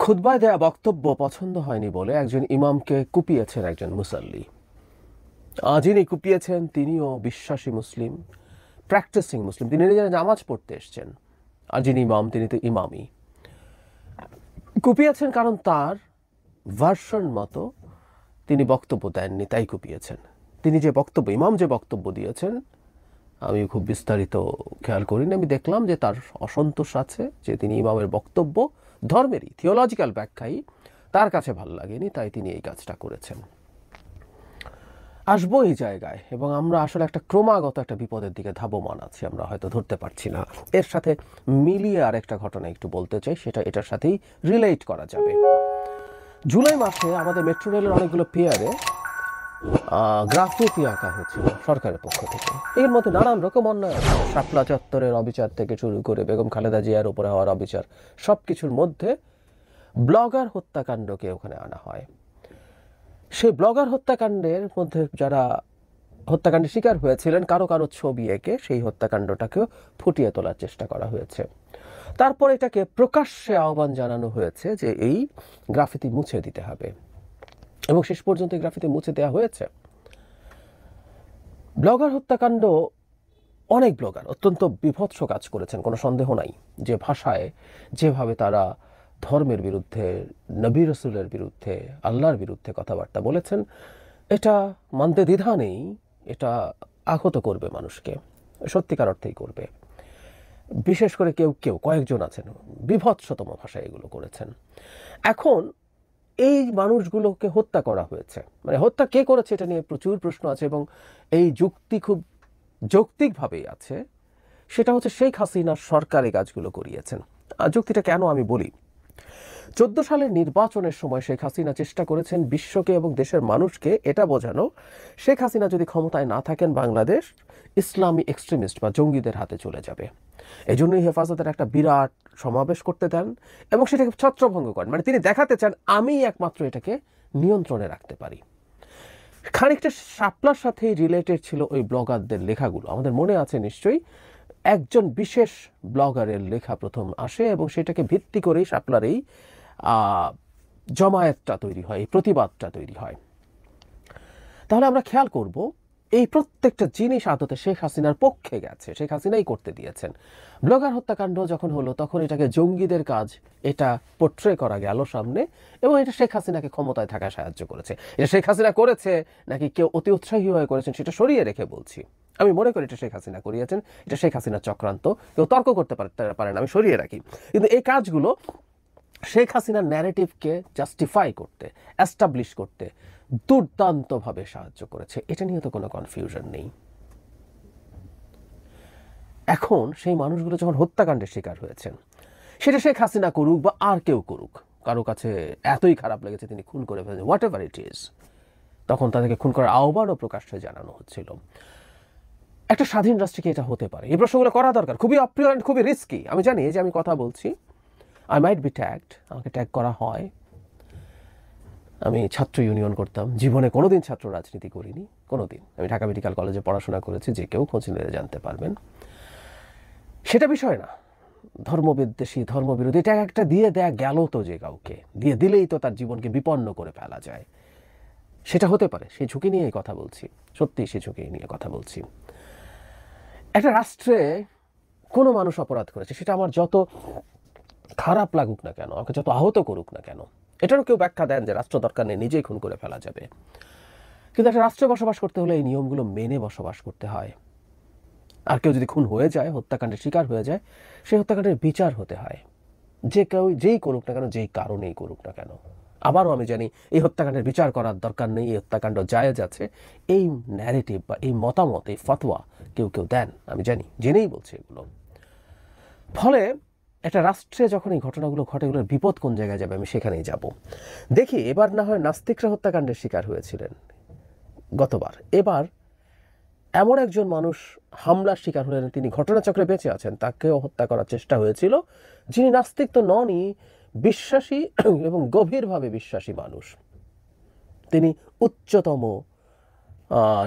খুতবায় দেয়া বক্তব্য পছন্দ হয়নি বলে একজন ইমামকে কুপিয়েছেন একজন মুসাল্লি। যিনি কুপিয়েছেন তিনিও বিশ্বাসী মুসলিম, প্র্যাকটিসিং মুসলিম, তিনি নিজেরা নামাজ পড়তে এসছেন। আর যিনি ইমাম তিনি তো ইমামই। কুপিয়েছেন কারণ তার ভার্সন মতো তিনি বক্তব্য দেননি, তাই কুপিয়েছেন। তিনি যে বক্তব্য, ইমাম যে বক্তব্য দিয়েছেন, আমি খুব বিস্তারিত খেয়াল করিনি। আমি দেখলাম যে তার অসন্তোষ আছে, যে তিনি ইমামের বক্তব্য ধর্মেরই থিওলজিক্যাল ব্যাখ্যাই তার কাছে ভালো লাগেনি, তাই তিনি এই কাজটা করেছেন। আসবো এই জায়গায়, এবং আমরা আসলে একটা ক্রমাগত একটা বিপদের দিকে ধাবমান আছি, আমরা হয়তো ধরতে পারছি না। এর সাথে মিলিয়ে আরেকটা ঘটনা একটু বলতে চাই, সেটা এটার সাথেই রিলেট করা যাবে। জুলাই মাসে আমাদের মেট্রো রেলের অনেকগুলো পিয়ারে গ্রাফিতি আঁকা হচ্ছিল সরকারের পক্ষ থেকে। এর মধ্যে নানান রকম অন্যায়, শাপলা চত্বরের অবিচার থেকে শুরু করে বেগম খালেদা জিয়ার উপরে হওয়ার অবিচার, সব কিছুর মধ্যে ব্লগার হত্যাকাণ্ডকে ওখানে আনা হয়। সেই ব্লগার হত্যাকাণ্ডের মধ্যে যারা হত্যাকাণ্ডের শিকার হয়েছিলেন, কারো কারো ছবি এঁকে সেই হত্যাকাণ্ডটাকেও ফুটিয়ে তোলার চেষ্টা করা হয়েছে। তারপর এটাকে প্রকাশ্যে আহ্বান জানানো হয়েছে যে এই গ্রাফিতি মুছে দিতে হবে, এবং শেষ পর্যন্ত এই গ্রাফিতি মুছে দেওয়া হয়েছে। ব্লগার হত্যাকাণ্ড, অনেক ব্লগার অত্যন্ত বিভৎস কাজ করেছেন, কোনো সন্দেহ নাই। যে ভাষায়, যেভাবে তারা ধর্মের বিরুদ্ধে, নবী রসুলের বিরুদ্ধে, আল্লাহর বিরুদ্ধে কথাবার্তা বলেছেন, এটা মানতে দ্বিধা নেই। এটা আহত করবে মানুষকে, সত্যিকার অর্থেই করবে। বিশেষ করে কেউ কয়েকজন আছেন বিভৎসতম ভাষায় এগুলো করেছেন। এখন এই মানুষগুলোকে হত্যা করা হয়েছে, মানে হত্যা কে করেছে এটা নিয়ে প্রচুর প্রশ্ন আছে, এবং এই যুক্তি খুব যৌক্তিকভাবেই আছে। সেটা হচ্ছে শেখ হাসিনার সরকার এই কাজগুলো করিয়েছেন। যুক্তিটা কেন আমি বলি, 14 সালের নির্বাচনের সময় শেখ হাসিনা চেষ্টা করেছেন বিশ্বকে এবং দেশের মানুষকে এটা বোঝানো, শেখ হাসিনা যদি ক্ষমতায় না থাকেন বাংলাদেশ ইসলামী এক্সট্রিমিস্ট বা জঙ্গিদের হাতে চলে যাবে। এই জন্যই হেফাজতের একটা বিরাট সমাবেশ করতে দেন এবং সেটাকে ছত্রভঙ্গ করেন। মানে তিনি দেখাতে চান আমি একমাত্র এটাকে নিয়ন্ত্রণে রাখতে পারি। খানিকটা শাপলার সাথেই রিলেটেড ছিল ওই ব্লগারদের লেখাগুলো। আমাদের মনে আছে নিশ্চয়ই, একজন বিশেষ ব্লগারের লেখা প্রথম আসে, এবং সেটাকে ভিত্তি করেই শাপলার এই জমায়েতটা তৈরি হয়, এই প্রতিবাদটা তৈরি হয়। তাহলে আমরা খেয়াল করব এই প্রত্যেকটা জিনিস আদতে শেখ হাসিনার পক্ষে গেছে, শেখ হাসিনাই করতে দিয়েছেন। ব্লগার হত্যাকাণ্ড যখন হলো তখন এটাকে জঙ্গিদের কাজ এটা পোট্রে করা গেল সামনে, এবং এটা শেখ হাসিনাকে ক্ষমতায় থাকায় সাহায্য করেছে। এটা শেখ হাসিনা করেছে নাকি কেউ অতি উৎসাহী হয়ে করেছেন সেটা সরিয়ে রেখে বলছি। আমি মনে করি এটা শেখ হাসিনা করিয়েছেন, এটা শেখ হাসিনার চক্রান্ত, কেউ তর্ক করতে পারে না, আমি সরিয়ে রাখি। কিন্তু এই কাজগুলো শেখ হাসিনার ন্যারেটিভকে জাস্টিফাই করতে, এস্টাবলিশ করতে দুর্দান্তভাবে সাহায্য করেছে, এটা নিয়ে তো কোনো কনফিউশন নেই। এখন সেই মানুষগুলো যখন হত্যাকাণ্ডের শিকার হয়েছেন, সেটা শেখ হাসিনা করুক বা আর কেউ করুক, কারো কাছে এতই খারাপ লেগেছে তিনি খুন করে ফেলেছেন, হোয়াট এভার ইট ইজ, তখন তাদেরকে খুন করার আহ্বানও প্রকাশ্যে জানানো হচ্ছিল। একটা স্বাধীন রাষ্ট্রে কি এটা হতে পারে? এই প্রশ্নগুলো করা দরকার। খুবই অপ্রিয়, খুবই রিস্কি। আমি জানি যে আমি কথা বলছি, আই মাইট বি ট্যাগড, আমাকে ট্যাগ করা হয়। আমি ছাত্র ইউনিয়ন করতাম, জীবনে কোনোদিন ছাত্র রাজনীতি করিনি, কোনোদিন। আমি ঢাকা মেডিকেল কলেজে পড়াশোনা করেছি, যে কেউ খোঁজ নিলে জানতে পারবেন। সেটা বিষয় না, ধর্মবিদ্বেষী, ধর্মবিরোধী, এটা একটা দিয়ে দেয়া গেল তো, যে কাউকে দিয়ে দিলেই তো তার জীবনকে বিপন্ন করে ফেলা যায়, সেটা হতে পারে। সেই ঝুঁকি নিয়েই কথা বলছি, সত্যিই সেই ঝুঁকি নিয়ে কথা বলছি। একটা রাষ্ট্রে কোনো মানুষ অপরাধ করেছে, সেটা আমার যত খারাপ লাগুক না কেন, আমাকে যত আহত করুক না কেন, এটারও কেউ ব্যাখ্যা দেন যে রাষ্ট্র দরকার নেই, নিজেই খুন করে ফেলা যাবে। কিন্তু একটা রাষ্ট্রে বসবাস করতে হলে এই নিয়মগুলো মেনে বসবাস করতে হয়। আর কেউ যদি খুন হয়ে যায়, হত্যাকাণ্ডের শিকার হয়ে যায়, সেই হত্যাকাণ্ডের বিচার হতে হয়, যে কেউ যেই করুক না কেন, যেই কারণেই করুক না কেন। আবারও আমি জানি এই হত্যাকাণ্ডের বিচার করার দরকার নেই, এই হত্যাকাণ্ড জায়েজ আছে, এই ন্যারেটিভ বা এই মতামত, এই ফতোয়া কেউ দেন, আমি জানি, জেনেই বলছি এগুলো। ফলে একটা রাষ্ট্রে যখন এই ঘটনাগুলো ঘটে, এগুলোর বিপদ কোন জায়গায় যাবে আমি সেখানেই যাব। দেখি এবার না হয় নাস্তিকরা হত্যাকাণ্ডের শিকার হয়েছিলেন গতবার, এবার এমন একজন মানুষ হামলার শিকার হলেন, তিনি ঘটনাচক্রে বেঁচে আছেন, তাকেও হত্যা করার চেষ্টা হয়েছিল, যিনি নাস্তিক তো ননই, বিশ্বাসী এবং গভীরভাবে বিশ্বাসী মানুষ। তিনি উচ্চতম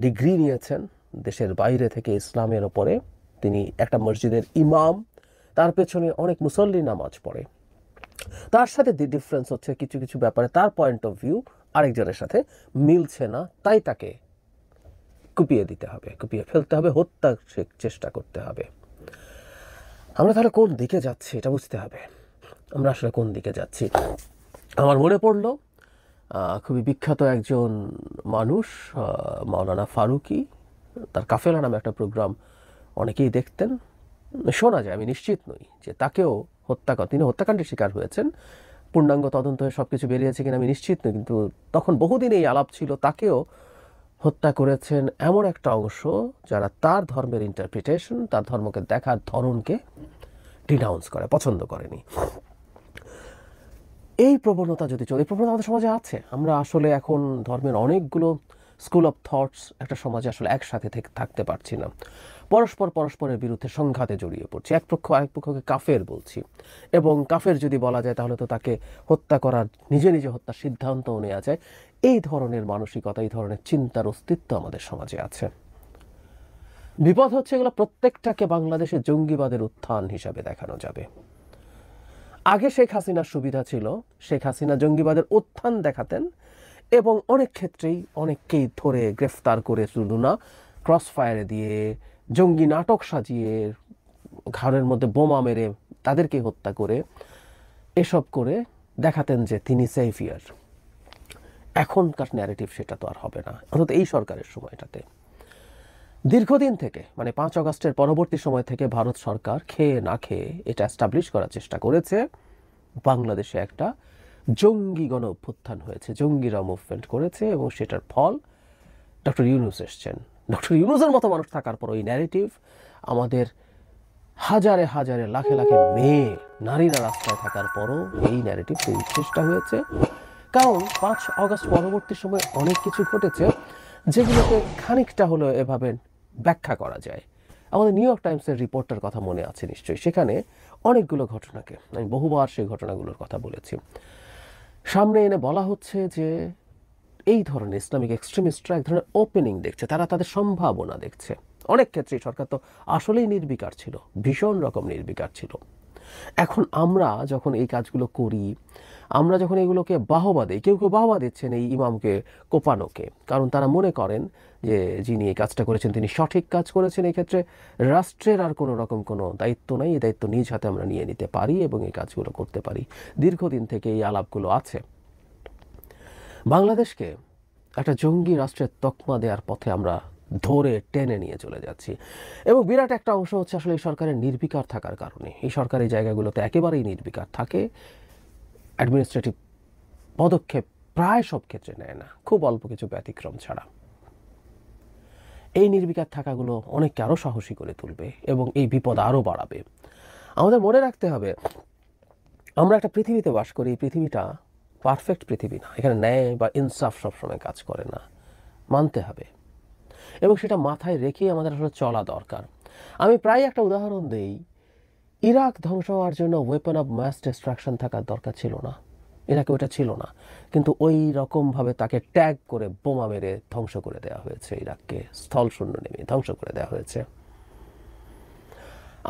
ডিগ্রি নিয়েছেন দেশের বাইরে থেকে ইসলামের ওপরে। তিনি একটা মসজিদের ইমাম, তার পেছনে অনেক মুসল্লি নামাজ পড়ে। তার সাথে ডিফারেন্স হচ্ছে কিছু কিছু ব্যাপারে তার পয়েন্ট অফ ভিউ আরেকজনের সাথে মিলছে না, তাই তাকে কুপিয়ে দিতে হবে, কুপিয়ে ফেলতে হবে, হত্যার চেষ্টা করতে হবে। আমরা তাহলে কোন দিকে যাচ্ছি এটা বুঝতে হবে, আমরা আসলে কোন দিকে যাচ্ছি। আমার মনে পড়লো খুবই বিখ্যাত একজন মানুষ, মাওলানা ফারুকি, তার কাফেলা নামে একটা প্রোগ্রাম অনেকেই দেখতেন। শোনা যায়, আমি নিশ্চিত নই যে তাকেও তিনি হত্যাকাণ্ডের শিকার হয়েছেন। পূর্ণাঙ্গ তদন্ত হয়ে সব কিছু বেরিয়েছে কিনা আমি নিশ্চিত নই, কিন্তু তখন বহুদিন এই আলাপ ছিল তাকেও হত্যা করেছেন এমন একটা অংশ যারা তার ধর্মের ইন্টারপ্রিটেশন, তার ধর্মকে দেখার ধরনকে ডিনাউন্স করে, পছন্দ করেনি। এই প্রবণতা যদি চলে, এই প্রবণতা আমাদের সমাজে আছে। আমরা আসলে এখন ধর্মের অনেকগুলো স্কুল অফ থটস একটা সমাজে আসলে একসাথে থাকতে পারছি না, পরস্পরের বিরুদ্ধে সংঘাতে জড়িয়ে পড়ছি, এক পক্ষ আরেক পক্ষকে কাফের বলছি, এবং কাফের যদি বলা যায় তাহলে তো তাকে হত্যা করার, নিজে নিজে হত্যার সিদ্ধান্তও নেওয়া যায়। এই ধরনের মানসিকতা, এই ধরনের চিন্তার অস্তিত্ব আমাদের সমাজে আছে। বিপদ হচ্ছে এগুলো প্রত্যেকটাকে বাংলাদেশে জঙ্গিবাদের উত্থান হিসাবে দেখানো যাবে। আগে শেখ হাসিনার সুবিধা ছিল, শেখ হাসিনা জঙ্গিবাদের উত্থান দেখাতেন এবং অনেক ক্ষেত্রেই অনেককেই ধরে গ্রেফতার করে, শুধু না ক্রস ফায়ারে দিয়ে, জঙ্গি নাটক সাজিয়ে, ঘরের মধ্যে বোমা মেরে তাদেরকে হত্যা করে, এসব করে দেখাতেন যে তিনি সেফিয়ার। এখনকার ন্যারেটিভ সেটা তো আর হবে না, অন্তত এই সরকারের সময়টাতে। দীর্ঘদিন থেকে, মানে 5 আগস্টের পরবর্তী সময় থেকে ভারত সরকার খেয়ে না খেয়ে এটা এস্টাবলিশ করার চেষ্টা করেছে বাংলাদেশে একটা জঙ্গি গণ অভ্যুত্থান হয়েছে, জঙ্গিরা মুভমেন্ট করেছে, এবং সেটার ফল ডক্টর ইউনূস এসছেন। ডক্টর ইউনূসের মতো মানুষ থাকার পর ওই ন্যারেটিভ, আমাদের হাজারে হাজারে লাখে লাখে মেয়ে নারীরা রাস্তায় থাকার পরও এই ন্যারেটিভ তৈরির চেষ্টা হয়েছে। কারণ 5 আগস্ট পরবর্তী সময় অনেক কিছু ঘটেছে যেগুলোকে খানিকটা হলেও এভাবে ব্যাখ্যা করা যায়। আমাদের নিউ ইয়র্ক টাইমসের রিপোর্টার কথা মনে আছে নিশ্চয়ই, সেখানে অনেকগুলো ঘটনাকে আমি বহুবার সেই ঘটনাগুলোর কথা বলেছি, সামনে এনে বলা হচ্ছে যে এই ধরনের ইসলামিক এক্সট্রিমিস্টরা এক ধরনের ওপেনিং দেখছে, তারা তাদের সম্ভাবনা দেখছে। অনেক ক্ষেত্রে সরকার তো আসলেই নির্বিকার ছিল, ভীষণ রকম নির্বিকার ছিল। এখন আমরা যখন এই কাজগুলো করি, আমরা যখন এগুলোকে বাহবা দিই, কেউ কেউ বাহবা দিচ্ছেন এই ইমামকে কোপানোকে, কারণ তারা মনে করেন যে যিনি এই কাজটা করেছেন তিনি সঠিক কাজ করেছেন, এই ক্ষেত্রে রাষ্ট্রের আর কোনো রকম কোনো দায়িত্ব নাই, এই দায়িত্ব নিজ হাতে আমরা নিয়ে নিতে পারি এবং এই কাজগুলো করতে পারি। দীর্ঘদিন থেকে এই আলাপগুলো আছে। বাংলাদেশকে একটা জঙ্গি রাষ্ট্রের তকমা দেওয়ার পথে আমরা ধরে টেনে নিয়ে চলে যাচ্ছি, এবং বিরাট একটা অংশ হচ্ছে আসলে এই সরকারের নির্বিকার থাকার কারণে। এই সরকারি জায়গাগুলোতে একেবারেই নির্বিকার থাকে, অ্যাডমিনিস্ট্রেটিভ পদক্ষেপ প্রায় সব ক্ষেত্রে নেয় না, খুব অল্প কিছু ব্যতিক্রম ছাড়া। এই নির্বিকার থাকাগুলো অনেককে আরও সাহসী করে তুলবে এবং এই বিপদ আরও বাড়াবে। আমাদের মনে রাখতে হবে আমরা একটা পৃথিবীতে বাস করি, এই পৃথিবীটা পারফেক্ট পৃথিবী না, এখানে ন্যায় বা ইনসাফ সবসময় কাজ করে না, মানতে হবে, এবং সেটা মাথায় রেখেই আমাদের আসলে চলা দরকার। আমি প্রায় একটা উদাহরণ দিই, ইরাক ধ্বংস হওয়ার জন্য ওয়েপন অফ মাস ডিস্ট্রাকশন থাকার দরকার ছিল না, ইরাকে ওটা ছিল না, কিন্তু ওই রকমভাবে তাকে ট্যাগ করে বোমা মেরে ধ্বংস করে দেওয়া হয়েছে, ইরাককে স্থল শূন্য নেমে ধ্বংস করে দেওয়া হয়েছে।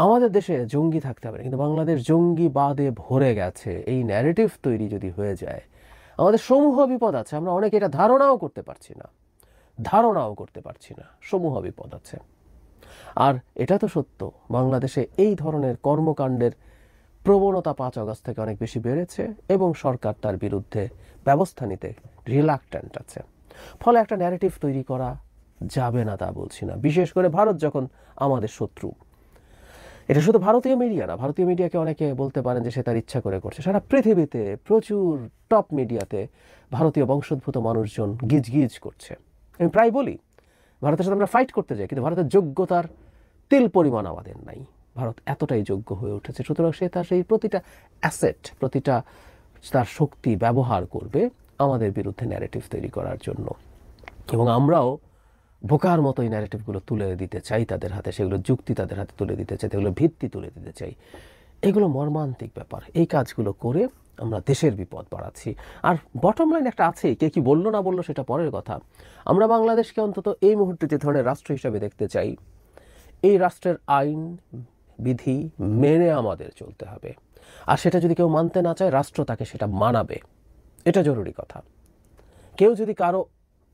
আমাদের দেশে জঙ্গি থাকতে হবে, কিন্তু বাংলাদেশ জঙ্গিবাদে ভরে গেছে। এই ন্যারেটিভ তৈরি যদি হয়ে যায়, আমাদের সমূহ বিপদ আছে। আমরা অনেকে এটা ধারণাও করতে পারছি না, সমূহ বিপদ আছে। আর এটা তো সত্য, বাংলাদেশে এই ধরনের কর্মকাণ্ডের প্রবণতা 5 আগস্ট থেকে অনেক বেশি বেড়েছে এবং সরকার তার বিরুদ্ধে ব্যবস্থা নিতে রিলাক্ট্যান্ট আছে। ফলে একটা ন্যারেটিভ তৈরি করা যাবে না তা বলছি না, বিশেষ করে ভারত যখন আমাদের শত্রু। এটা শুধু ভারতীয় মিডিয়া না, ভারতীয় মিডিয়াকে অনেকে বলতে পারেন যে সে তার ইচ্ছা করে করছে। সারা পৃথিবীতে প্রচুর টপ মিডিয়াতে ভারতীয় বংশোদ্ভূত মানুষজন গিজগিজ করছে। আমি প্রায় বলি ভারতের সাথে আমরা ফাইট করতে যাই, কিন্তু ভারতের যোগ্যতার তিল পরিমাণ আমাদের নাই। ভারত এতটাই যোগ্য হয়ে উঠেছে, সুতরাং সে তার সেই প্রতিটা অ্যাসেট, প্রতিটা তার শক্তি ব্যবহার করবে আমাদের বিরুদ্ধে ন্যারেটিভ তৈরি করার জন্য। এবং আমরাও বোকার মতো এই ন্যারেটিভগুলো তুলে দিতে চাই তাদের হাতে, সেগুলো যুক্তি তাদের হাতে তুলে দিতে চাই, সেগুলো ভিত্তি তুলে দিতে চাই। এগুলো মর্মান্তিক ব্যাপার। এই কাজগুলো করে আমরা দেশের বিপদ বাড়াচ্ছি। আর বটম লাইন একটা আছে, কে কি বললো না বললো সেটা পরের কথা। আমরা বাংলাদেশকে অন্তত এই মুহূর্তে যে ধরনের রাষ্ট্র হিসাবে দেখতে চাই, এই রাষ্ট্রের আইন বিধি মেনে আমাদের চলতে হবে। আর সেটা যদি কেউ মানতে না চায়, রাষ্ট্র তাকে সেটা মানাবে। এটা জরুরি কথা। কেউ যদি কারো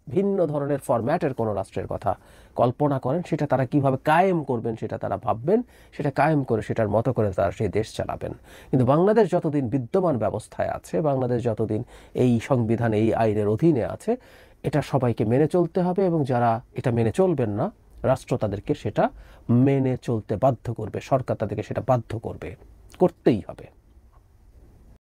ভিন্ন ধরনের ফরম্যাটের কোনো রাষ্ট্রের কথা কল্পনা করেন, সেটা তারা কিভাবে কায়েম করবেন সেটা তারা ভাববেন, সেটা কায়েম করে সেটার মতো করে তারা সেই দেশ চালাবেন। কিন্তু বাংলাদেশ যতদিন বিদ্যমান ব্যবস্থায় আছে, বাংলাদেশ যতদিন এই সংবিধান, এই আইনের অধীনে আছে, এটা সবাইকে মেনে চলতে হবে। এবং যারা এটা মেনে চলবেন না, রাষ্ট্র তাদেরকে সেটা মেনে চলতে বাধ্য করবে, সরকার তাদেরকে সেটা বাধ্য করবে, করতেই হবে।